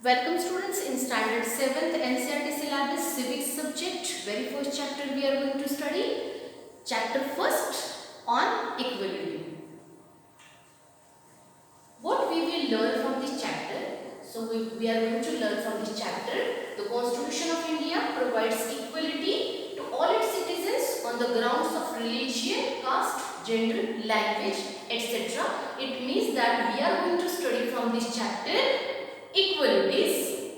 Welcome students in standard 7th NCERT syllabus civics subject. Very first chapter we are going to study. Chapter first on equality. What we will learn from this chapter? So we are going to learn from this chapter. The Constitution of India provides equality to all its citizens on the grounds of religion, caste, gender, language, etc. It means that we are going to study from this chapter equalities.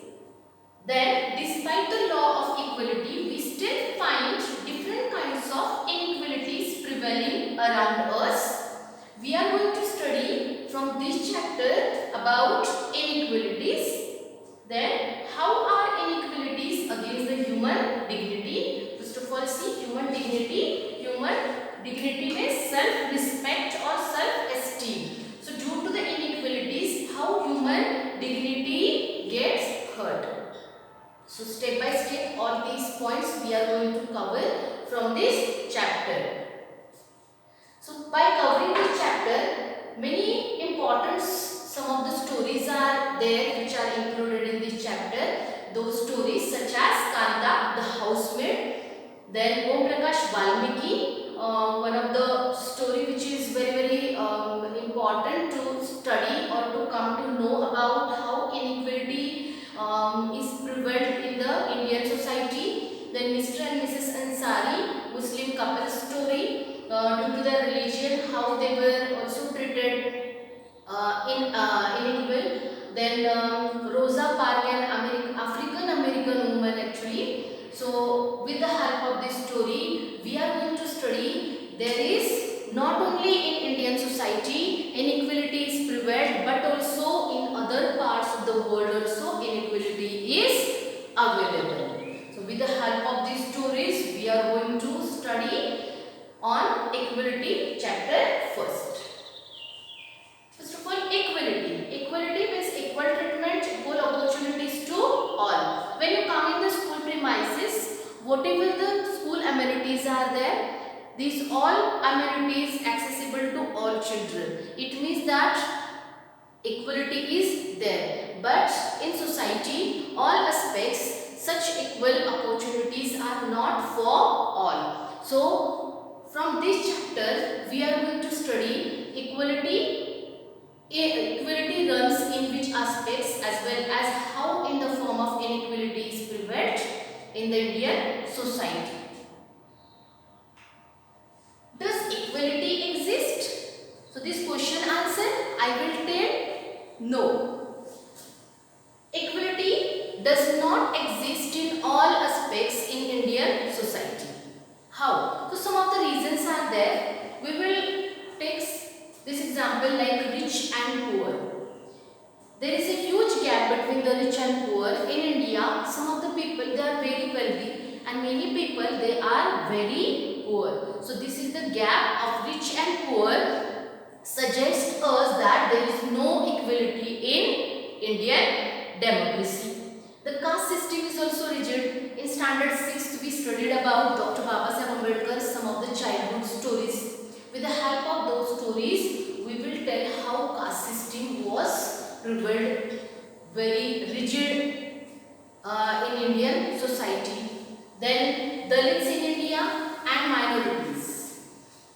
Then, despite the law of equality, we still find different kinds of inequalities prevailing around us. We are going to study from this chapter about inequalities. Then, how are inequalities against the human dignity? First of all, see human dignity. Human dignity means self-respect or self-esteem. So, due to the inequalities, how human dignity gets hurt. So step by step all these points we are going to cover from this chapter. So by covering this chapter, many important some of the stories are there which are included in this chapter. Those stories such as Kanda the housemaid, then Om Prakash Valmiki, one of the story which is very important to study or to come to know about how inequality is prevalent in the Indian society. Then Mr. and Mrs. Ansari, Muslim couple story, due to their religion, how they were also treated in equal. Then Rosa Parks, an African American woman actually. So with the help of this story, we are going to study there is not only in Indian society inequality is prevalent, but also in other parts of the world also inequality is available. So with the help of these stories, we are going to study on equality chapter first. First of all, equality. Equality means equal treatment, equal opportunities to all. When you come in the school premises, whatever the school amenities are there, these all amenities accessible to all children. It means that equality is there. But in society, all aspects, such equal opportunities are not for all. So, from this chapter, we are going to study equality. Equality runs in which aspects as well as how in the form of inequality is prevalent in the Indian society. Does equality exist? So this question answer I will tell no. Equality does not exist in all aspects in Indian society. How? So some of the reasons are there. We will take this example like rich and poor. There is a huge gap between the rich and poor. In India, some of the people they are very wealthy and many people they are very poor. So this is the gap of rich and poor suggests us that there is no equality in Indian democracy. The caste system is also rigid. In standard 6th we studied about Dr. Babasaheb Ambedkar, some of the childhood stories. With the help of those stories, we will tell how caste system was prevalent, very rigid in Indian society. Then Dalits in India and minorities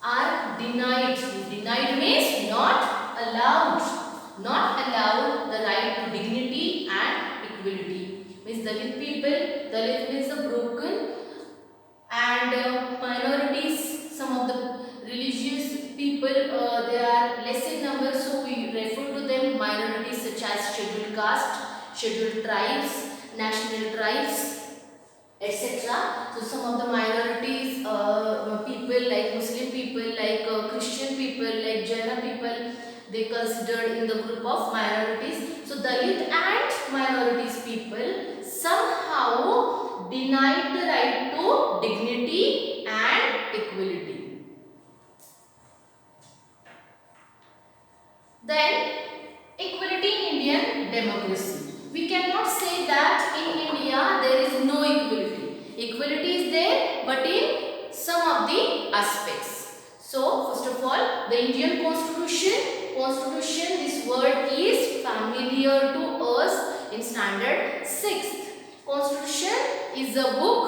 are denied. Denied means not allowed. Not allowed the right to dignity and equality. Means Dalit people, Dalit means the broken and minorities, some of the religious people they are less in number, so we refer to them minorities such as scheduled caste, scheduled tribes, national tribes, etc. So some of the minorities people like Muslim people, like Christian people, like Jaina people, they considered in the group of minorities. So Dalit and minorities people somehow denied the right to dignity and equality. Then equality in Indian democracy. We cannot say that in India there is no equality. Equality is there, but in some of the aspects. So first of all, the Indian Constitution, this word is familiar to us. in standard 6th. Constitution is a book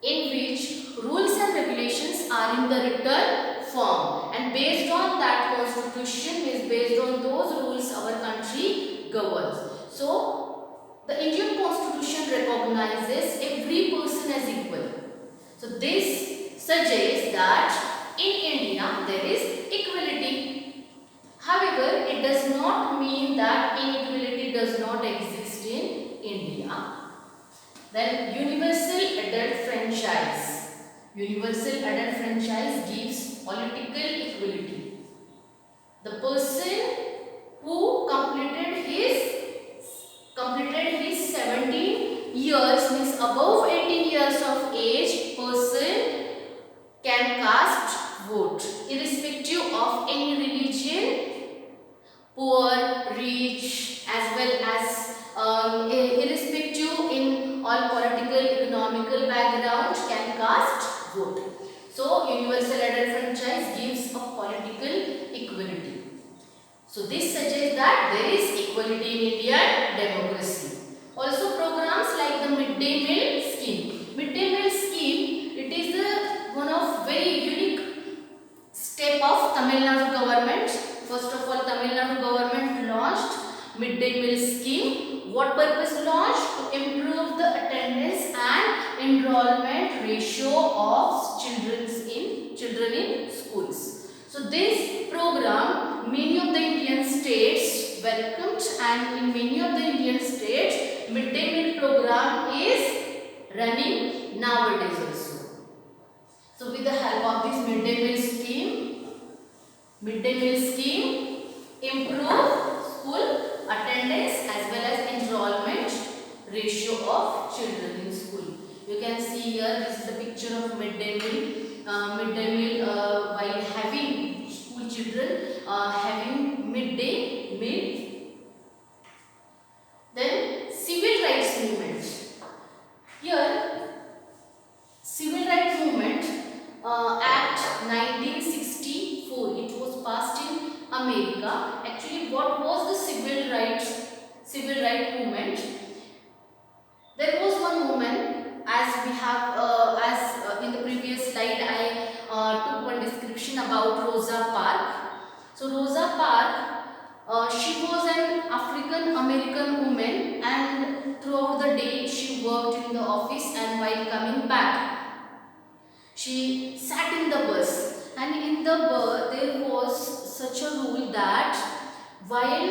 in which rules and regulations are in the written form, and based on that constitution is based on those rules our country governs. So the Indian constitution recognizes every person as equal. So this suggests that in India there is equality. However, it does not mean that inequality does not exist in India. Then universal adult franchise. Universal adult franchise gives political equality. The person who completed his 17 years, means above 18 years of age person can cast vote irrespective of any religion, poor, rich, as well as irrespective in all political, economical background can cast vote. So universal adult franchise gives a political equality. So this suggests that there is equality in Indian democracy. Also programs like the midday meal scheme. Midday meal scheme, it is one of very unique step of Tamil Nadu government. First of all, Tamil Nadu government launched midday meal scheme. What purpose launched? To improve the attendance and enrollment ratio of children in schools. So this program many of the Indian states welcomed, and in many of the Indian states midday meal program is running nowadays also. So with the help of this midday meal scheme improve school attendance as well as enrollment ratio of children in school. You can see here, this is the picture of midday meal. While having school children having midday meal. Then civil rights movement. Here civil rights movement Act 1964, it was passed in America. Actually, what was the civil rights movement? There was one woman, as we have in the previous slide I took one description about Rosa Parks. So Rosa Parks, she was an African American woman, and throughout the day she worked in the office, and while coming back she sat in the bus, and in the bus there was such a rule that while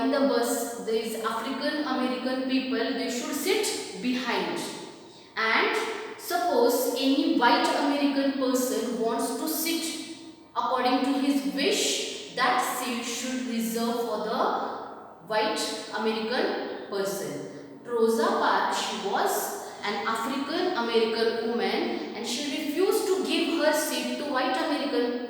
in the bus these African American people, they should sit behind, and suppose any white American person wants to sit according to his wish, that seat should reserve for the white American person. Rosa Parks, she was an African American woman, and she refused to give her seat to white American.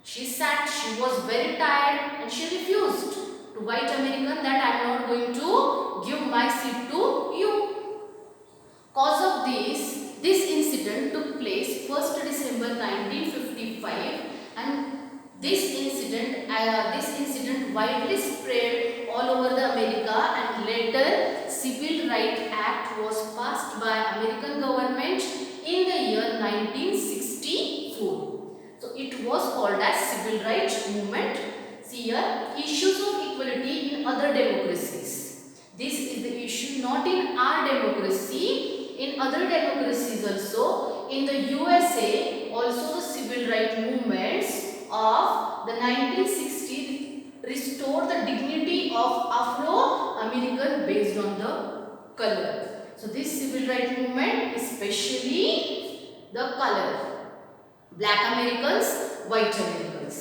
She sat, she was very tired, and she refused to white American that I am not going to give my seat to you. Cause of this incident took place 1st December 1955, and this incident widely spread all over the America, and later Civil Rights Act was passed by American government in the year 1964. So it was called as Civil Rights Movement. See here, issues of equality in other democracies. This is the issue not in our democracy. In other democracies also, in the USA, also the civil rights movements of the 1960s restored the dignity of Afro-American based on the color. So this civil rights movement, especially the color, black Americans, white Americans.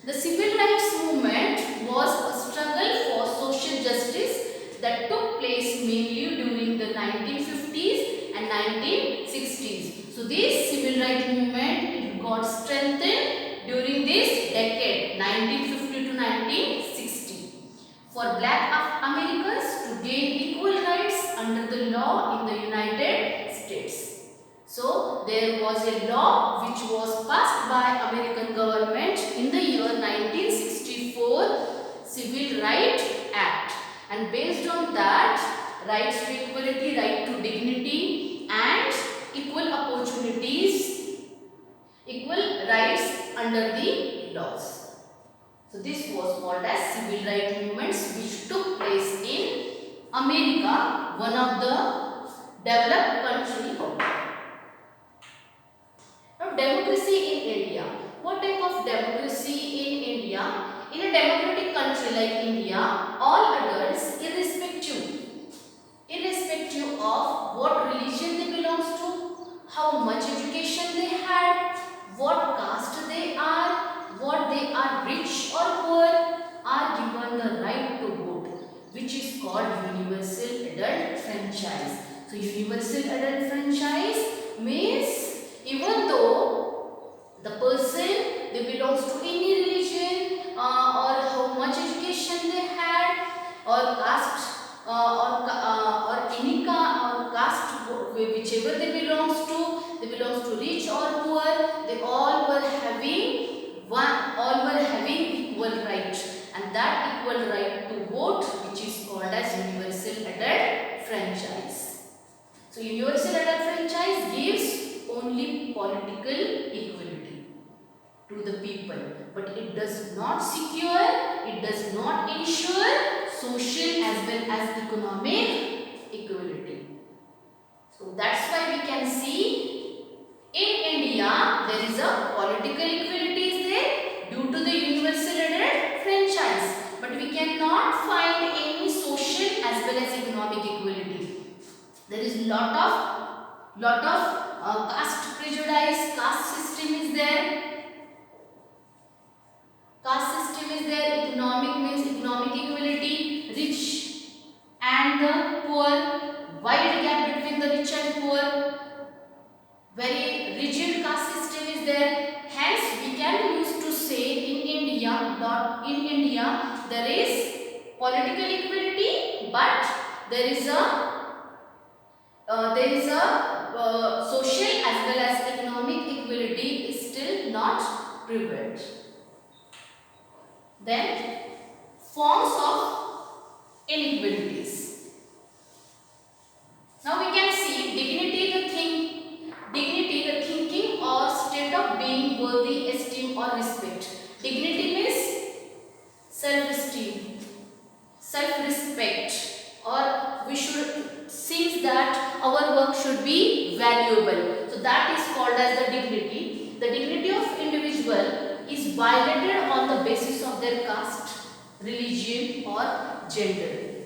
The civil rights movement was a struggle for social justice that took place mainly during the 1950s and 1960s. So this civil rights movement, it got strengthened during this decade 1950 to 1960 for black Americans to gain equal rights under the law in the United States. So there was a law which was passed by American government in the year 1964, Civil Rights Act. and based on that, rights to equality, right to dignity and equal opportunities, equal rights under the laws. So this was called as civil rights movements which took place in America, one of the developed country. Now democracy in India. What type of democracy in India? In a democratic country like India, all adults, irrespective of what religion they belong to, how much education they had, what caste they are, what they are rich or poor, are given the right to vote, which is called universal adult franchise. So universal adult franchise means even though the person they belongs to any religion or how much education they had or caste or any caste whichever they belongs to rich or poor, they all were having equal right, and that equal right to vote which is called as universal adult franchise. So universal adult franchise gives only political equality to the people, but it does not secure, it does not ensure social as well as economic equality. So that's why we can see in India there is a political equality is there due to the universal adult franchise, but we cannot find any social as well as economic equality. There is lot of caste prejudice, caste system is there. Caste system is there. Economic means economic equality, rich and the poor, wide gap between the rich and poor. Very rigid caste system is there. Hence, we can use to say in India there is political equality, but there is a social as well as economic equality is still not prevalent. Then forms of inequalities. Now we can see dignity the thinking or state of being worthy, esteem or respect. Dignity means self-esteem, self-respect, or we should see that our work should be valuable. So that is called as the dignity. The dignity of individual is violated on the basis of their caste, religion or gender.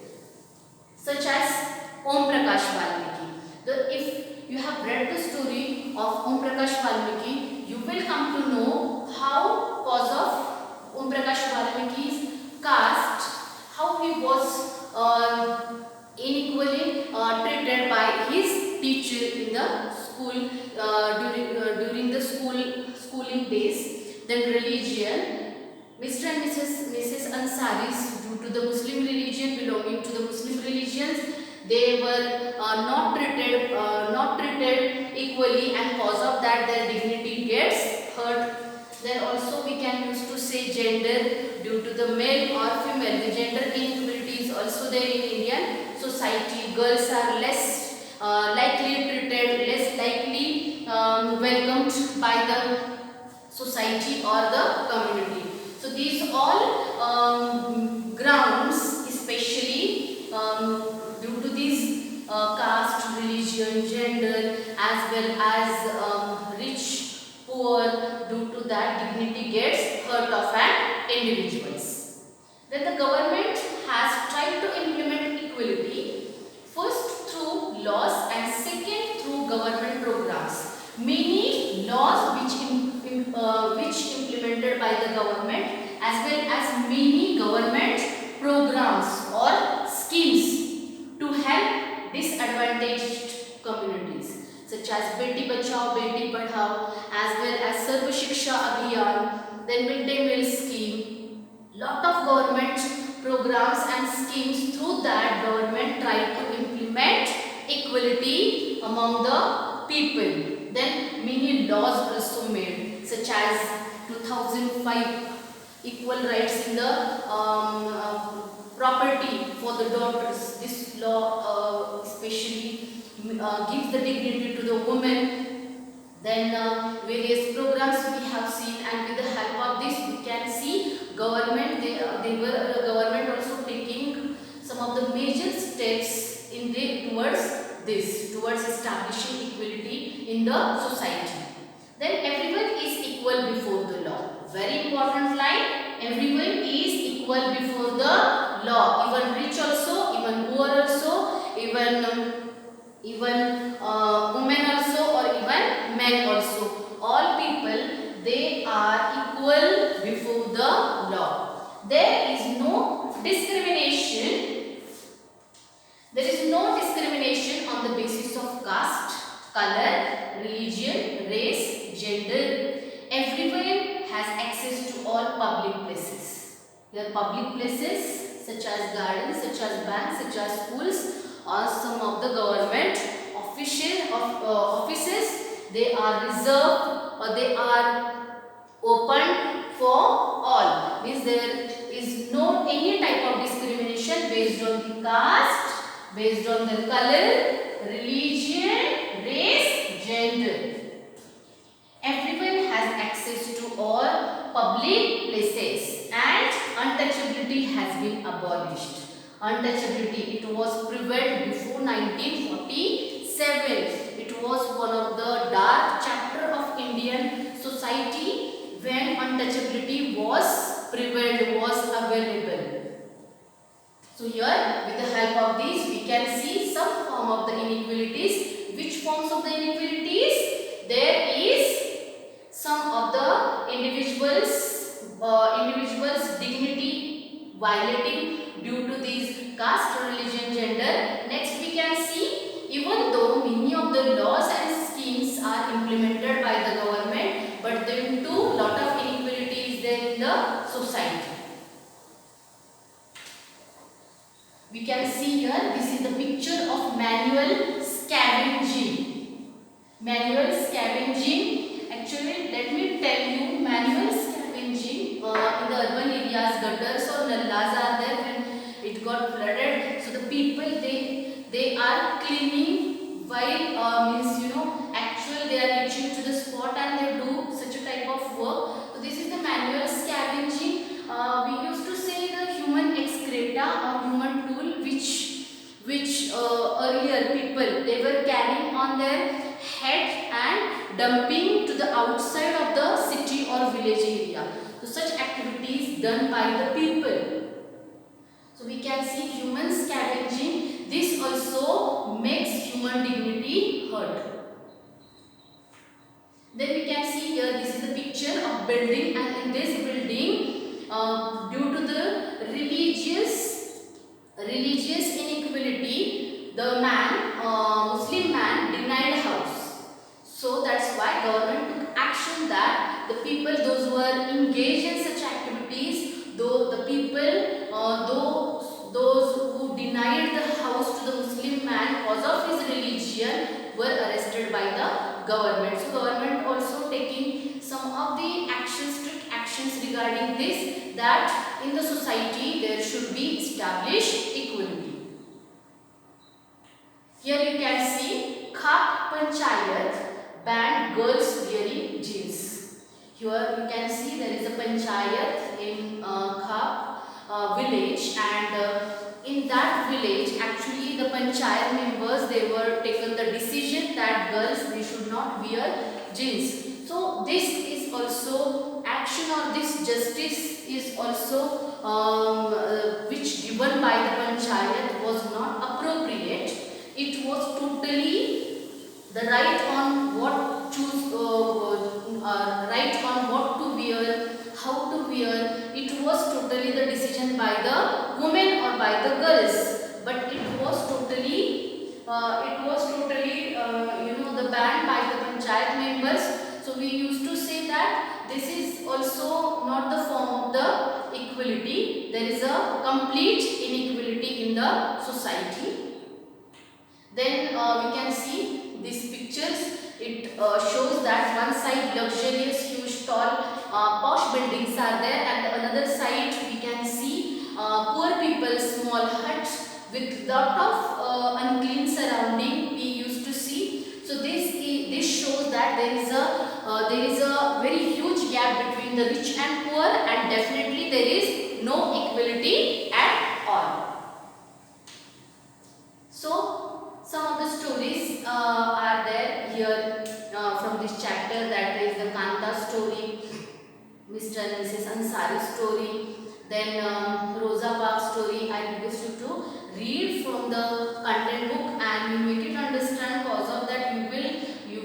Such as Om Prakash Valmiki. If you have read the story of Om Prakash Valmiki, you will come to know how cause of Om Prakash Valmiki's caste, how he was unequally treated by his teacher in the school during the schooling days. Then religion, Mr. and Mrs. Ansaris, due to the Muslim religion, belonging to the Muslim religions, they were not treated equally, and cause of that their dignity gets hurt. Then also we can use to say gender, due to the male or female, the gender inequality is also there in Indian society. Girls are less likely treated, less likely welcomed by the society or the community. So these all grounds, especially due to these caste, religion, gender, as well as rich, poor, due to that dignity gets hurt of an individuals. Then the government has tried to implement equality, first through laws and second through government programs. Many laws which implemented by the government, as well as many government programs or schemes to help disadvantaged communities, such as Beti Bachao, Beti Padhao, as well as Sarva Shiksha Abhiyan, then midday meal scheme. Lot of government programs and schemes, through that government tried to implement equality among the people. Then many laws also made, such as 2005 equal rights in the property for the daughters. This law especially gives the dignity to the women. Then various programs we have seen, and with the help of this we can see government, the government also taking some of the major steps in towards establishing equality in the society. Then everyone is equal before the law. Very important line. Everyone is equal before the law. Even rich also, even poor also, even women also, or even men also. All people, they are equal before the law. There is no discrimination. There is no discrimination on the basis of caste, color, religion, race, gender. Everyone has access to all public places. There are public places such as gardens, such as banks, such as schools, or some of the government offices. They are reserved, or they are open for all. Means there is no any type of discrimination based on the caste, based on the color, religion, race, gender. Everyone has access to all public places, and untouchability has been abolished. Untouchability, it was prevailed before 1947. It was one of the dark chapter of Indian society when untouchability was prevailed, was available. So here, with the help of these, we can see some form of the inequalities. Which forms of the inequalities? There is some of the individuals dignity violating due to these caste, religion, gender. Next we can see, even though many of the laws and schemes are implemented by the government, but then too lot of inequality is there in the society. We can see here, this is the picture of manual scavenging. Manual scavenging. Actually, let me tell you, manual scavenging in the urban areas, gutters or nallas are there when it got flooded. So the people, they are cleaning while actually they are reaching to the spot and they do such a type of work. So this is the manual scavenging. We used to say the human excreta or human tool, which earlier people, they were carrying on their head and dumping to the outside of the city or village area. So such activities done by the people. So we can see human scavenging. This also makes human dignity hurt. Then we can see here, this is the picture of building, and in this building, due to the religious inequality, the Muslim man denied a house. So that's why government took action that the people, those who are engaged in such activities, those who denied the house to the Muslim man because of his religion, were arrested by the government. So government also taking some of the strict actions regarding this, that in the society there should be established equality. Here you can see Khap Panchayat banned girls wearing jeans. Here you can see there is a panchayat in Khap village, and in that village, actually the panchayat members, they were taken the decision that girls, they should not wear jeans. So this is also action, or this justice is also which given by the panchayat was not appropriate. It was totally the right on what to wear, how to wear. It was totally the decision by the women or by the girls, but it was totally the ban by the panchayat members. So we used to say that this is also not the form of the equality. There is a complete inequality in the society. Then we can see these pictures. It shows that one side luxurious, huge, tall, posh buildings are there, and the another side we can see poor poor people, small huts with lot of unclean surrounding we used to see. So this shows that there is a very huge gap between the rich and poor, and definitely there is no equality at all. So some of the stories are there here from this chapter, that is the Kanta story, Mr. and Mrs. Ansari story, then Rosa Parks story. I request you to read from the content book and you make it understand. Cause of that you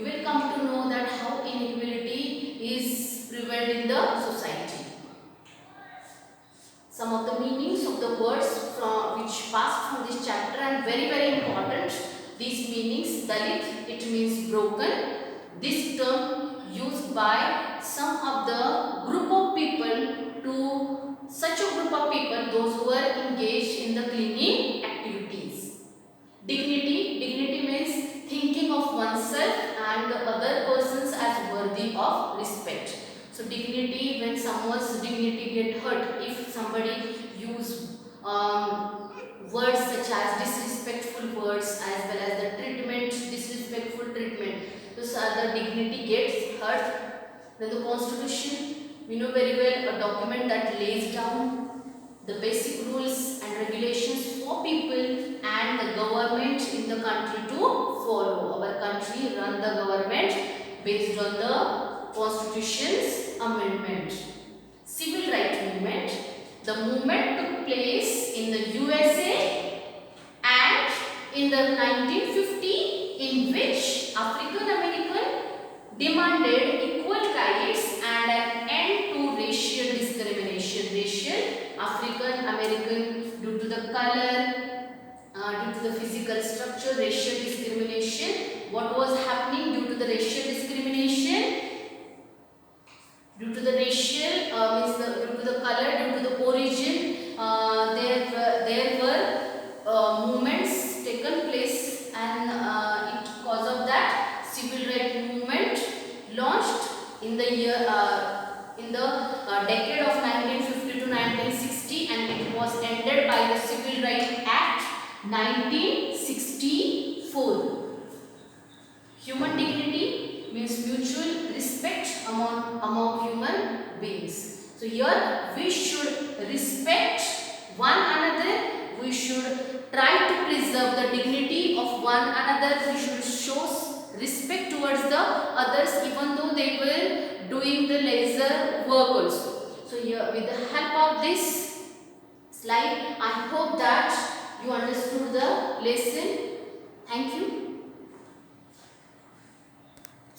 will come to know that how inequality is prevalent in the society. Some of the meanings of the words which passed from this chapter, and very important. These meanings: Dalit, it means broken. This term used by some of the group of people to such a group of people, those who are engaged in the cleaning activities. Dignity, dignity means thinking of oneself and the other persons as worthy of respect. So dignity, when someone's dignity get hurt, if somebody use words such as disrespectful words as well as the treatment, disrespectful treatment, so the dignity gets hurt. Then the constitution, we know very well, a document that lays down the basic rules and regulations for people and the government in the country to follow. Our country run the government based on the constitution's amendment. Civil rights movement. The movement took place in the USA and in the 1950, in which African American demanded equal rights and an end to racial discrimination. Racial, African American, due to the color, due to the physical structure, racial discrimination. What was happening due to the racial discrimination? Due to the racial, due to the color, due to the origin, there were movements taken place, and because of that, civil rights movement launched in the year decade of 1950 to 1960, and it was ended by the Civil Rights Act 1964. Human dignity means mutual respect among human beings. So here we should respect one another. We should try to preserve the dignity of one another. We should show respect towards the others, even though they were doing the lesser work also. So here, with the help of this slide, I hope that you understood the lesson. Thank you.